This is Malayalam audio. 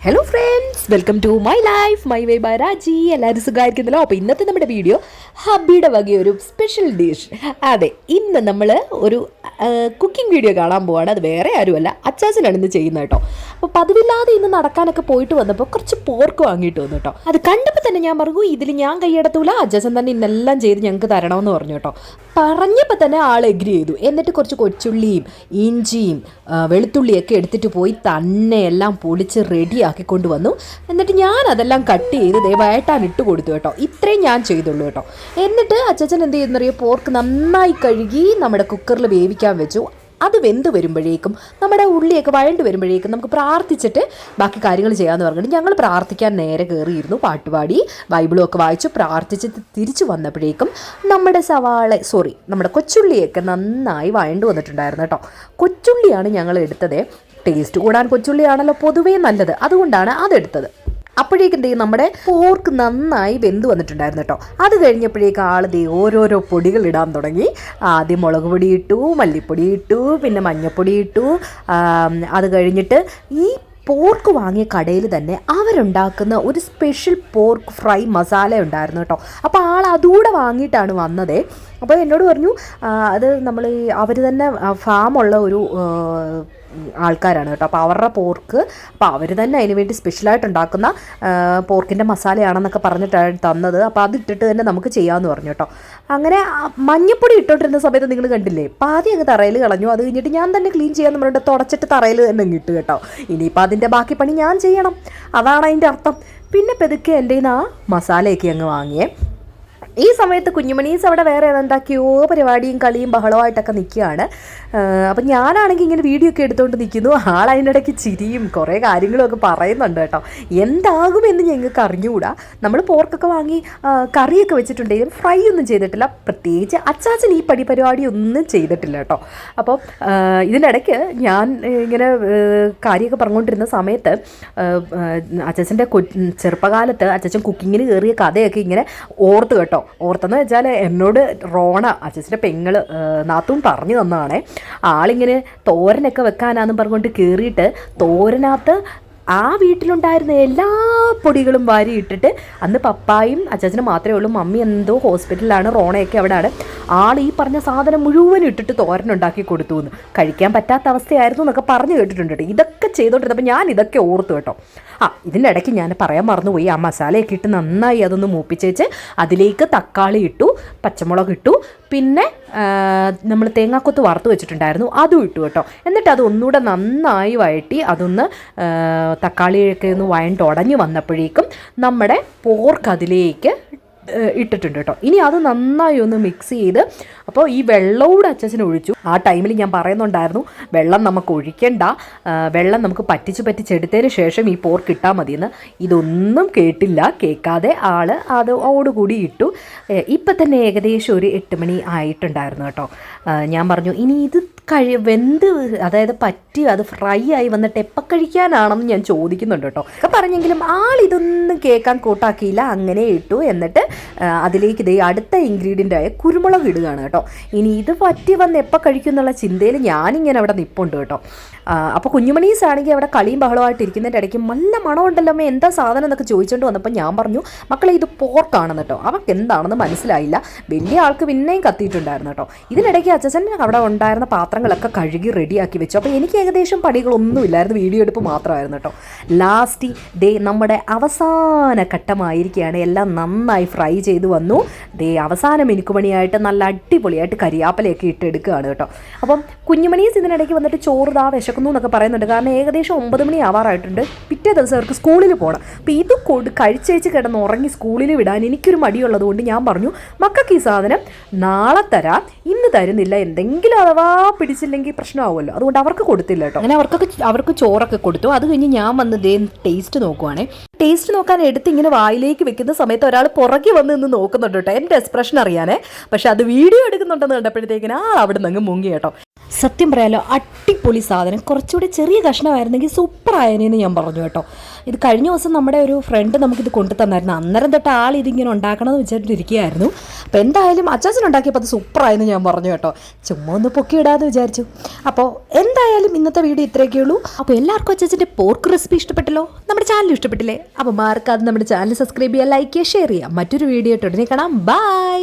Hello friends, welcome to my life my way by Raji. എല്ലാവരും സുഖമായിരിക്കുന്നല്ലോ. അപ്പോൾ ഇന്നത്തെ നമ്മുടെ വീഡിയോ ഹബിയുടെ വകയൊരു സ്പെഷ്യൽ ഡിഷ്. അതെ, ഇന്ന് നമ്മൾ ഒരു കുക്കിംഗ് വീഡിയോ കാണാൻ പോവാണ്. അത് വേറെ ആരുമല്ല, അച്ചാച്ചനാണ് ഇന്ന് ചെയ്യുന്നത് കേട്ടോ. അപ്പോൾ പതിവില്ലാതെ ഇന്ന് നടക്കാനൊക്കെ പോയിട്ട് വന്നപ്പോൾ കുറച്ച് പോർക്ക് വാങ്ങിയിട്ട് വന്നു കേട്ടോ. അത് കണ്ടപ്പോൾ തന്നെ ഞാൻ പറഞ്ഞു, ഇതിൽ ഞാൻ കൈയെടുത്തൂല, അച്ചാച്ചൻ തന്നെ ഇന്നെല്ലാം ചെയ്ത് ഞങ്ങൾക്ക് തരണമെന്ന് പറഞ്ഞു കേട്ടോ. പറഞ്ഞപ്പോൾ തന്നെ ആൾ എഗ്രി ചെയ്തു. എന്നിട്ട് കുറച്ച് കൊച്ചുള്ളിയും ഇഞ്ചിയും വെളുത്തുള്ളിയൊക്കെ എടുത്തിട്ട് പോയി തന്നെ എല്ലാം പൊളിച്ച് റെഡിയാക്കിക്കൊണ്ട് വന്നു. എന്നിട്ട് ഞാൻ അതെല്ലാം കട്ട് ചെയ്ത് ദയവായിട്ടാൻ ഇട്ട് കൊടുത്തു കേട്ടോ. ഇത്രയും ഞാൻ ചെയ്തുള്ളൂ കേട്ടോ. എന്നിട്ട് അച്ചാച്ചൻ എന്ത് ചെയ്യുന്നറിയോ, പോർക്ക് നന്നായി കഴുകി നമ്മുടെ കുക്കറിൽ വേവിക്കാൻ വെച്ചു. അത് വെന്ത് വരുമ്പോഴേക്കും നമ്മുടെ ഉള്ളിയൊക്കെ വഴണ്ട് വരുമ്പോഴേക്കും നമുക്ക് പ്രാർത്ഥിച്ചിട്ട് ബാക്കി കാര്യങ്ങൾ ചെയ്യാമെന്ന് പറഞ്ഞിട്ട് ഞങ്ങൾ പ്രാർത്ഥിക്കാൻ നേരെ കയറിയിരുന്നു. പാട്ടുപാടി ബൈബിളും ഒക്കെ വായിച്ചു പ്രാർത്ഥിച്ച് തിരിച്ചു വന്നപ്പോഴേക്കും നമ്മുടെ കൊച്ചുള്ളിയൊക്കെ നന്നായി വഴണ്ട് വന്നിട്ടുണ്ടായിരുന്നു കേട്ടോ. കൊച്ചുള്ളിയാണ് ഞങ്ങൾ എടുത്തത്. ടേസ്റ്റ് കൂടാൻ കൊച്ചുള്ളിയാണല്ലോ പൊതുവേ നല്ലത്, അതുകൊണ്ടാണ് അതെടുത്തത്. അപ്പോഴേക്കും എന്ത് ചെയ്യും, നമ്മുടെ പോർക്ക് നന്നായി വെന്ത് വന്നിട്ടുണ്ടായിരുന്നു കേട്ടോ. അത് കഴിഞ്ഞപ്പോഴേക്കും ഓരോരോ പൊടികൾ ഇടാൻ തുടങ്ങി. ആദ്യം മുളക് പൊടി ഇട്ടു, മല്ലിപ്പൊടി ഇട്ടു, പിന്നെ മഞ്ഞൾപ്പൊടി ഇട്ടു. അത് കഴിഞ്ഞിട്ട് ഈ പോർക്ക് വാങ്ങിയ കടയിൽ തന്നെ അവരുണ്ടാക്കുന്ന ഒരു സ്പെഷ്യൽ പോർക്ക് ഫ്രൈ മസാല ഉണ്ടായിരുന്നു കേട്ടോ. അപ്പോൾ അതുകൂടെ വാങ്ങിയിട്ടാണ് വന്നത്. അപ്പോൾ എന്നോട് പറഞ്ഞു, അത് അവർ തന്നെ ഫാമുള്ള ഒരു ആൾക്കാരാണ് കേട്ടോ. അപ്പോൾ അവരുടെ പോർക്ക്, അപ്പോൾ അവർ തന്നെ അതിന് വേണ്ടി സ്പെഷ്യലായിട്ട് ഉണ്ടാക്കുന്ന പോർക്കിൻ്റെ മസാലയാണെന്നൊക്കെ പറഞ്ഞിട്ടാണ് തന്നത്. അപ്പോൾ അതിട്ടിട്ട് തന്നെ നമുക്ക് ചെയ്യാമെന്ന് പറഞ്ഞു കേട്ടോ. അങ്ങനെ മഞ്ഞപ്പൊടി ഇട്ടോണ്ടിരുന്ന സമയത്ത് നിങ്ങൾ കണ്ടില്ലേ, പാതി അങ്ങ് തറയിൽ കളഞ്ഞു. അത് കഴിഞ്ഞിട്ട് ഞാൻ തന്നെ ക്ലീൻ ചെയ്യാൻ പറഞ്ഞിട്ട് തുടച്ചിട്ട് തറയിൽ തന്നെ അങ്ങ് ഇട്ട് കേട്ടോ. ഇനിയിപ്പോൾ അതിൻ്റെ ബാക്കി പണി ഞാൻ ചെയ്യണം, അതാണ് അതിൻ്റെ അർത്ഥം. പിന്നെ പെതുക്കെ എൻ്റെ കയ്യിൽ നിന്ന് ആ മസാലയൊക്കെ അങ്ങ് വാങ്ങിയേ. ഈ സമയത്ത് കുഞ്ഞുമണീസ് അവിടെ വേറെ എന്തൊക്കെയോ പരിപാടിയും കളിയും ബഹളമായിട്ടൊക്കെ നിൽക്കുകയാണ്. അപ്പം ഞാനാണെങ്കിൽ ഇങ്ങനെ വീഡിയോ ഒക്കെ എടുത്തുകൊണ്ട് നിൽക്കുന്നു. അതിനിടയ്ക്ക് ചിരിയും കുറേ കാര്യങ്ങളും ഒക്കെ പറയുന്നുണ്ട് കേട്ടോ. എന്താകുമെന്ന് ഞങ്ങൾക്ക് അറിഞ്ഞുകൂടാ. നമ്മൾ പോർക്കൊക്കെ വാങ്ങി കറിയൊക്കെ വെച്ചിട്ടുണ്ടെങ്കിലും ഫ്രൈ ഒന്നും ചെയ്തിട്ടില്ല. പ്രത്യേകിച്ച് അച്ചാച്ചൻ ഈ പരിപാടി ഒന്നും ചെയ്തിട്ടില്ല കേട്ടോ. അപ്പോൾ ഇതിനിടയ്ക്ക് ഞാൻ ഇങ്ങനെ കാര്യമൊക്കെ പറഞ്ഞുകൊണ്ടിരുന്ന സമയത്ത് അച്ചാച്ചൻ്റെ ചെറുപ്പകാലത്ത് അച്ചാച്ചൻ കുക്കിങ്ങിന് കയറിയ കഥയൊക്കെ ഇങ്ങനെ ഓർത്ത് കേട്ടോ. ഓർത്തെന്ന് വെച്ചാൽ എന്നോട് റോണ, അച്ഛൻ്റെ പെങ്ങൾ നാത്തൂൻ പറഞ്ഞു തന്നതാണേ. ആളിങ്ങനെ തോരനൊക്കെ വെക്കാനാണെന്ന് പറഞ്ഞുകൊണ്ട് കയറിയിട്ട് തോരനകത്ത് ആ വീട്ടിലുണ്ടായിരുന്ന എല്ലാ പൊടികളും വാരി ഇട്ടിട്ട്, അന്ന് പപ്പായും അച്ചാച്ചനും മാത്രമേ ഉള്ളൂ, മമ്മി എന്തോ ഹോസ്പിറ്റലിലാണ്, റോണയൊക്കെ അവിടെയാണ്. ഈ പറഞ്ഞ സാധനം മുഴുവൻ ഇട്ടിട്ട് തോരനുണ്ടാക്കി കൊടുത്തു എന്ന്. കഴിക്കാൻ പറ്റാത്ത അവസ്ഥയായിരുന്നു എന്നൊക്കെ പറഞ്ഞു കേട്ടിട്ടുണ്ട് കേട്ടോ. ഇതൊക്കെ ചെയ്തോണ്ടിരുന്നപ്പോൾ ഞാൻ ഇതൊക്കെ ഓർത്തു കേട്ടോ. ഇതിൻ്റെ ഇടയ്ക്ക് ഞാൻ പറയാൻ മറന്നുപോയി, ആ മസാലയൊക്കെ ഇട്ട് നന്നായി അതൊന്ന് മൂപ്പിച്ചേച്ച് അതിലേക്ക് തക്കാളി ഇട്ടു, പച്ചമുളക് ഇട്ടു, പിന്നെ നമ്മൾ തേങ്ങാക്കൊത്ത് വറുത്ത് വെച്ചിട്ടുണ്ടായിരുന്നു, അതും ഇട്ടു കേട്ടോ. എന്നിട്ട് അത് ഒന്നുകൂടെ നന്നായി വഴറ്റി അതൊന്ന് തക്കാളിയൊക്കെ ഒന്ന് വഴണ്ടുടഞ്ഞ് വന്നപ്പോഴേക്കും നമ്മുടെ പോർക്ക് അതിലേക്ക് ഇട്ടിട്ടുണ്ട് കേട്ടോ. ഇനി അത് നന്നായി ഒന്ന് മിക്സ് ചെയ്ത്, അപ്പോൾ ഈ വെള്ളവും അച്ചാച്ചന് ഒഴിച്ചു. ആ ടൈമിൽ ഞാൻ പറയുന്നുണ്ടായിരുന്നു, വെള്ളം നമുക്ക് ഒഴിക്കണ്ട, വെള്ളം നമുക്ക് പറ്റിച്ചെടുത്തതിന് ശേഷം ഈ പോർക്ക് ഇട്ടാൽ മതിയെന്ന്. ഇതൊന്നും കേൾക്കാതെ അതോടുകൂടി ഇട്ടു. ഇപ്പം തന്നെ ഏകദേശം ഒരു 8 മണി ആയിട്ടുണ്ടായിരുന്നു കേട്ടോ. ഞാൻ പറഞ്ഞു, ഇനി ഇത് വെന്ത്, അതായത് അത് ഫ്രൈ ആയി വന്നിട്ട് എപ്പോൾ കഴിക്കാനാണെന്ന് ഞാൻ ചോദിക്കുന്നുണ്ട് കേട്ടോ. ഒക്കെ പറഞ്ഞെങ്കിലും ഇതൊന്നും കേൾക്കാൻ കൂട്ടാക്കിയില്ല, അങ്ങനെ ഇട്ടു. എന്നിട്ട് അതിലേക്ക് അടുത്ത ഇൻഗ്രീഡിയൻ്റ് ആയ കുരുമുളക് ഇടുകയാണ് കേട്ടോ. ഇനി ഇത് പറ്റി വന്ന് എപ്പോൾ കഴിക്കും എന്നുള്ള ചിന്തയിൽ ഞാനിങ്ങനെ അവിടെ നിൽപ്പുണ്ട് കേട്ടോ. അപ്പോൾ കുഞ്ഞുമണീസ് ആണെങ്കിൽ അവിടെ കളിയും ബഹളമായിട്ട് ഇരിക്കുന്നതിൻ്റെ ഇടയ്ക്ക് നല്ല മണമുണ്ടല്ലോ അമ്മേ, എന്താ സാധനം എന്നൊക്കെ ചോദിച്ചുകൊണ്ട് വന്നപ്പോൾ ഞാൻ പറഞ്ഞു, മക്കളെ ഇത് പോർക്കാണെന്ന് കേട്ടോ. അവർക്ക് എന്താണെന്ന് മനസ്സിലായില്ല. വലിയ ആൾക്ക് പിന്നെയും കത്തിയിട്ടുണ്ടായിരുന്നു കേട്ടോ. ഇതിനിടയ്ക്ക് അച്ഛൻ അവിടെ ഉണ്ടായിരുന്ന പാത്രങ്ങളൊക്കെ കഴുകി റെഡിയാക്കി വെച്ചു. അപ്പോൾ എനിക്ക് ഏകദേശം പണികളൊന്നുമില്ലായിരുന്നു, വീഡിയോ എടുപ്പ് മാത്രമായിരുന്നു കേട്ടോ. ലാസ്റ്റ് നമ്മുടെ അവസാന ഘട്ടമായിരിക്കുകയാണ്. എല്ലാം നന്നായി ഫ്രൈ ചെയ്ത് വന്നു. അവസാന മിനുക്കുമണിയായിട്ട് നല്ല അടിപൊളിയായിട്ട് കരിയാപ്പലയൊക്കെ ഇട്ടെടുക്കുകയാണ് കേട്ടോ. അപ്പം കുഞ്ഞുമണീസ് ഇതിനിടയ്ക്ക് വന്നിട്ട് ചോറ് വിശക്കുന്നു എന്നൊക്കെ പറയുന്നുണ്ട്. കാരണം ഏകദേശം 9 മണി ആവാറായിട്ടുണ്ട്. പിറ്റേ ദിവസം അവർക്ക് സ്കൂളിൽ പോകണം. അപ്പോൾ ഇത് കഴിച്ചേച്ച് കിടന്ന് ഉറങ്ങി സ്കൂളിൽ വിടാൻ എനിക്കൊരു മടിയുള്ളത് കൊണ്ട് ഞാൻ പറഞ്ഞു, മക്കൾക്ക് ഈ സാധനം നാളെ തരാം, ഇന്ന് തരുന്നില്ല, എന്തെങ്കിലും അഥവാ പിടിച്ചില്ലെങ്കിൽ പ്രശ്നമാവുമല്ലോ, അതുകൊണ്ട് അവർക്ക് കൊടുത്തില്ല കേട്ടോ. അങ്ങനെ അവർക്ക് ചോറൊക്കെ കൊടുത്തു. അത് കഴിഞ്ഞ് ഞാൻ വന്ന് ടേസ്റ്റ് നോക്കുവാണേ. ടേസ്റ്റ് നോക്കാൻ എടുത്ത് ഇങ്ങനെ വായിലേക്ക് വെക്കുന്ന സമയത്ത് ഒരാൾ പുറകെ വന്ന് നിന്ന് നോക്കുന്നുണ്ട് കേട്ടോ, എൻ്റെ എക്സ്പ്രഷൻ അറിയാനേ. പക്ഷെ അത് വീഡിയോ എടുക്കുന്നുണ്ടെന്ന് കണ്ടപ്പോഴത്തേക്കിന് അവിടെ നിന്ന് അങ്ങ് മുങ്ങി കേട്ടോ. സത്യം പറയാലോ അടിപൊളി സാധനം. കുറച്ചുകൂടി ചെറിയ കഷ്ണമായിരുന്നെങ്കിൽ സൂപ്പർ ആയതിനെന്ന് ഞാൻ പറഞ്ഞു കേട്ടോ. ഇത് കഴിഞ്ഞ ദിവസം നമ്മുടെ ഒരു ഫ്രണ്ട് നമുക്കിത് കൊണ്ടു തന്നായിരുന്നു. അന്നേരം തൊട്ട് ആൾ ഇതിങ്ങനെ ഉണ്ടാക്കണമെന്ന് വിചാരിച്ചിരിക്കുകയായിരുന്നു. അപ്പോൾ എന്തായാലും അച്ചാച്ചൻ ഉണ്ടാക്കിയപ്പോൾ അത് സൂപ്പറായെന്ന് ഞാൻ പറഞ്ഞു കേട്ടോ. ചുമ്മാ ഒന്ന് പൊക്കി ഇടാമെന്ന് വിചാരിച്ചു. അപ്പോൾ എന്തായാലും ഇന്നത്തെ വീഡിയോ ഇത്രയൊക്കെ ഉള്ളൂ. അപ്പോൾ എല്ലാവർക്കും അച്ചാച്ചൻ്റെ പോർക്ക് റെസിപ്പി ഇഷ്ടപ്പെട്ടല്ലോ. നമ്മുടെ ചാനൽ ഇഷ്ടപ്പെട്ടില്ലേ? അപ്പോൾ മാർക്കാതെ നമ്മുടെ ചാനൽ സബ്സ്ക്രൈബ് ചെയ്യുക, ലൈക്ക് ചെയ്യുക, ഷെയർ ചെയ്യുക. മറ്റൊരു വീഡിയോ ആയിട്ട് ഉടനെ കാണാം. ബൈ.